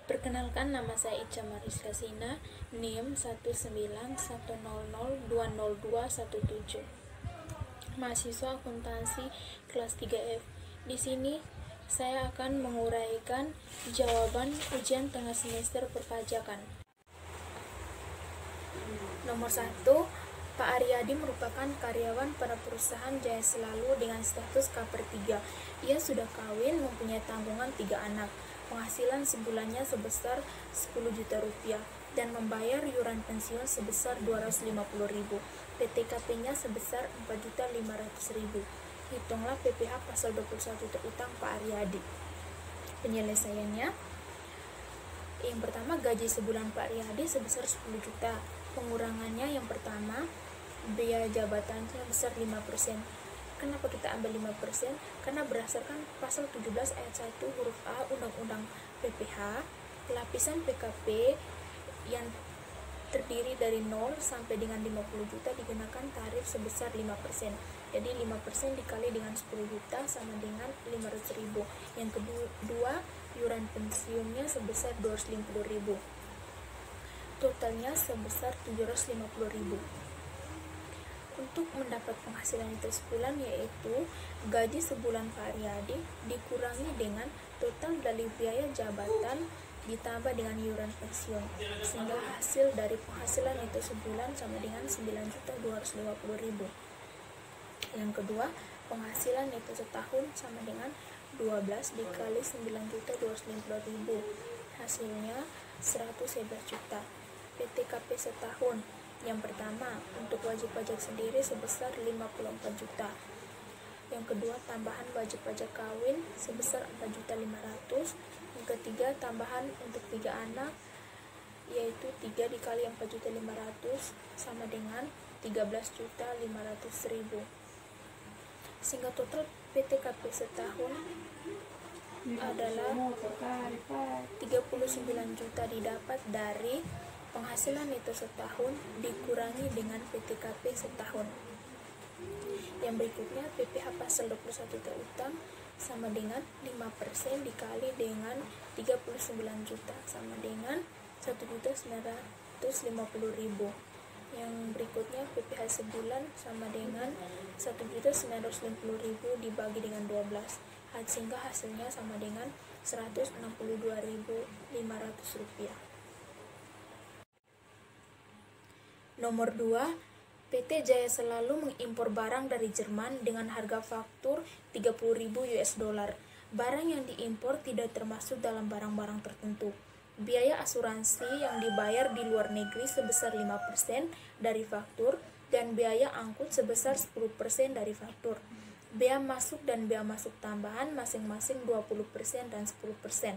Perkenalkan, nama saya Ica Mariska Sina, NIM 19100200217. Mahasiswa akuntansi kelas 3F. Di sini saya akan menguraikan jawaban ujian tengah semester perpajakan. Nomor 1, Pak Aryadi merupakan karyawan pada perusahaan Jaya Selalu dengan status K/3. Ia sudah kawin, mempunyai tanggungan 3 anak, penghasilan sebulannya sebesar 10 juta rupiah, dan membayar iuran pensiun sebesar 250.000. PTKP-nya sebesar 4.500.000. Hitunglah PPh pasal 21 terutang Pak Aryadi. Penyelesaiannya, yang pertama, gaji sebulan Pak Aryadi sebesar 10 juta. Pengurangannya yang pertama, biaya jabatannya besar 5%. Kenapa kita ambil 5%? Karena berdasarkan pasal 17 ayat 1 huruf A Undang-Undang PPh, lapisan PKP yang terdiri dari 0 sampai dengan 50 juta dikenakan tarif sebesar 5%. Jadi 5% dikali dengan 10 juta sama dengan 500.000. Yang kedua, iuran pensiunnya sebesar 250.000. Totalnya sebesar 750.000. Untuk mendapat penghasilan itu sebulan, yaitu gaji sebulan Pak Aryadi dikurangi dengan total dari biaya jabatan ditambah dengan iuran pensiun, sehingga hasil dari penghasilan itu sebulan sama dengan 9.250.000. Yang kedua, penghasilan itu setahun sama dengan 12 dikali 9.250.000, hasilnya 111 juta. PTKP setahun, yang pertama, untuk wajib pajak sendiri sebesar 54 juta. Yang kedua, tambahan wajib pajak kawin sebesar 4.500.000. Yang ketiga, tambahan untuk 3 anak, yaitu 3 dikali 4.500.000 sama dengan 13.500.000. Sehingga total PTKP setahun adalah 39 juta didapat dari penghasilan itu setahun dikurangi dengan PTKP setahun. Yang berikutnya, PPh pasal 21 terutang sama dengan 5% dikali dengan 39 juta sama dengan 1.950.000. Yang berikutnya, PPh sebulan sama dengan 1.950.000 dibagi dengan 12, sehingga hasilnya sama dengan 162.500 rupiah. Nomor 2, PT Jaya Selalu mengimpor barang dari Jerman dengan harga faktur 30.000 US dollar. Barang yang diimpor tidak termasuk dalam barang-barang tertentu. Biaya asuransi yang dibayar di luar negeri sebesar 5% dari faktur, dan biaya angkut sebesar 10% dari faktur. Bea masuk dan bea masuk tambahan masing-masing 20% dan 10%.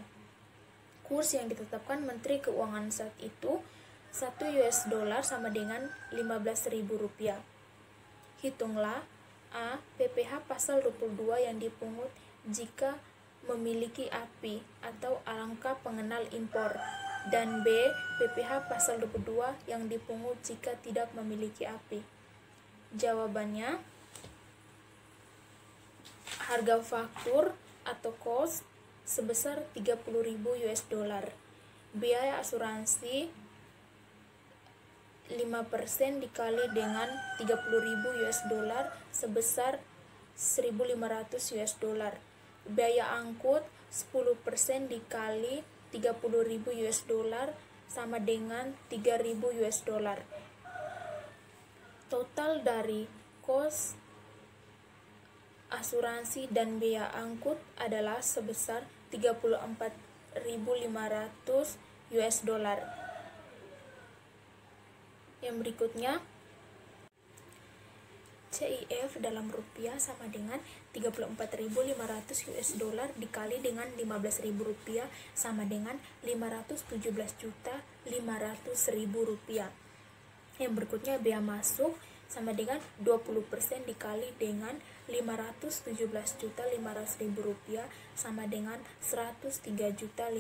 Kurs yang ditetapkan Menteri Keuangan saat itu 1 US dollar sama dengan 15.000 rupiah. Hitunglah: A. PPh pasal 22 yang dipungut jika memiliki API atau alangkah pengenal impor, dan B. PPh pasal 22 yang dipungut jika tidak memiliki API. Jawabannya, harga faktur atau cost sebesar 30.000 US dollar. Biaya asuransi 5% dikali dengan 30.000 US dollar sebesar 1.500 US dollar. Biaya angkut 10% dikali 30.000 US dollar sama dengan 3.000 US dollar. Total dari kos asuransi dan biaya angkut adalah sebesar 34.500 US dollar. Yang berikutnya, CIF dalam rupiah sama dengan 34.500 US dollar dikali dengan 15.000 rupiah sama dengan 517.500.000 rupiah. Yang berikutnya, bea masuk sama dengan 20% dikali dengan 517.500.000 rupiah sama dengan 103.500.000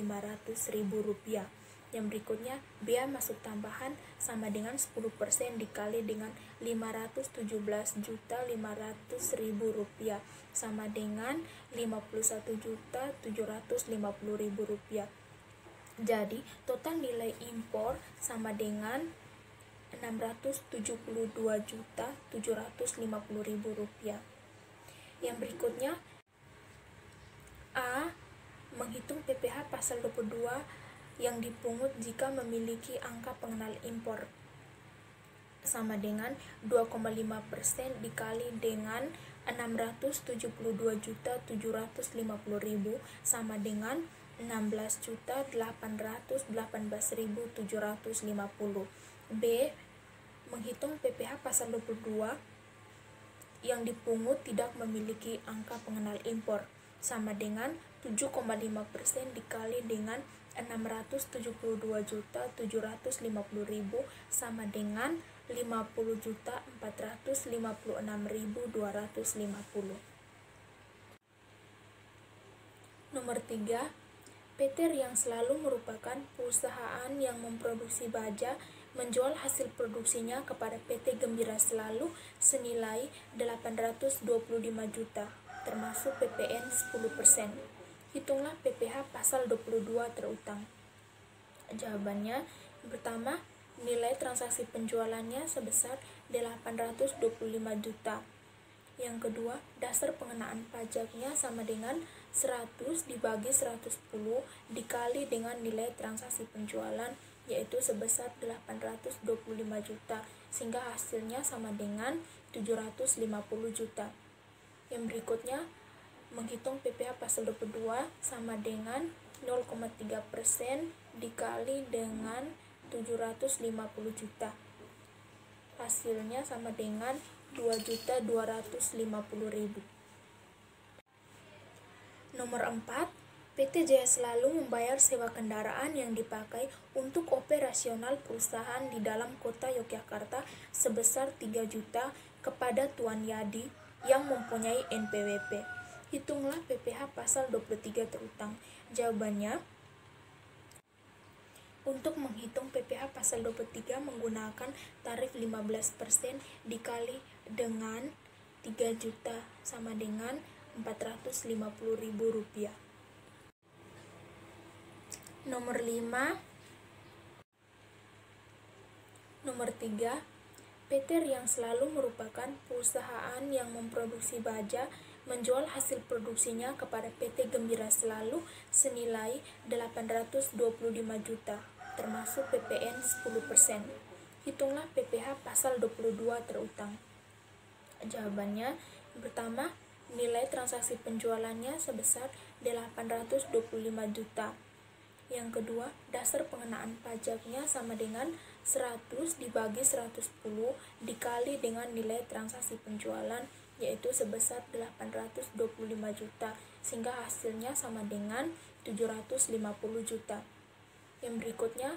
rupiah. Yang berikutnya, bea masuk tambahan sama dengan 10% dikali dengan 517.500.000 rupiah sama dengan 51.750.000 rupiah. Jadi, total nilai impor sama dengan Rp672.750.000. Yang berikutnya, A. Menghitung PPh pasal 22 yang dipungut jika memiliki angka pengenal impor sama dengan 2,5% dikali dengan 672.750.000 sama dengan 16.818.750. B. Menghitung PPh pasal 22 yang dipungut tidak memiliki angka pengenal impor sama dengan 7,5% dikali dengan 672.750.000 sama dengan 50.456.250. Nomor 3. PT Riang Selalu merupakan perusahaan yang memproduksi baja menjual hasil produksinya kepada PT Gembira Selalu senilai 825 juta, termasuk PPN 10%. Hitunglah PPh pasal 22 terutang. Jawabannya, pertama, nilai transaksi penjualannya sebesar 825 juta. Yang kedua, dasar pengenaan pajaknya sama dengan 100 dibagi 110 dikali dengan nilai transaksi penjualan, yaitu sebesar 825 juta, sehingga hasilnya sama dengan 750 juta. Yang berikutnya, menghitung PPh pasal 22 sama dengan 0,3% dikali dengan 750 juta. Hasilnya sama dengan 2.250.000. Nomor 4. PT Jaya Selalu membayar sewa kendaraan yang dipakai untuk operasional perusahaan di dalam kota Yogyakarta sebesar 3 juta kepada Tuan Yadi yang mempunyai NPWP. Hitunglah PPh pasal 23 terutang. Jawabannya, untuk menghitung PPh pasal 23 menggunakan tarif 15% dikali dengan 3 juta sama dengan Rp450.000. Nomor 5. Nomor 3. PT Riang Selalu merupakan perusahaan yang memproduksi baja menjual hasil produksinya kepada PT Gembira Selalu senilai 825 juta, termasuk PPN 10%. Hitunglah PPh pasal 22 terutang. Jawabannya, pertama, nilai transaksi penjualannya sebesar 825 juta. Yang kedua, dasar pengenaan pajaknya sama dengan 100 dibagi 110 dikali dengan nilai transaksi penjualan, yaitu sebesar 825 juta, sehingga hasilnya sama dengan 750 juta. Yang berikutnya,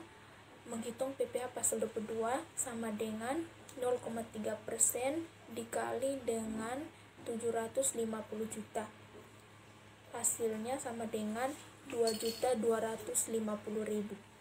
menghitung PPh pasal 22 sama dengan 0,3% dikali dengan 750 juta. Hasilnya sama dengan 2.250.000.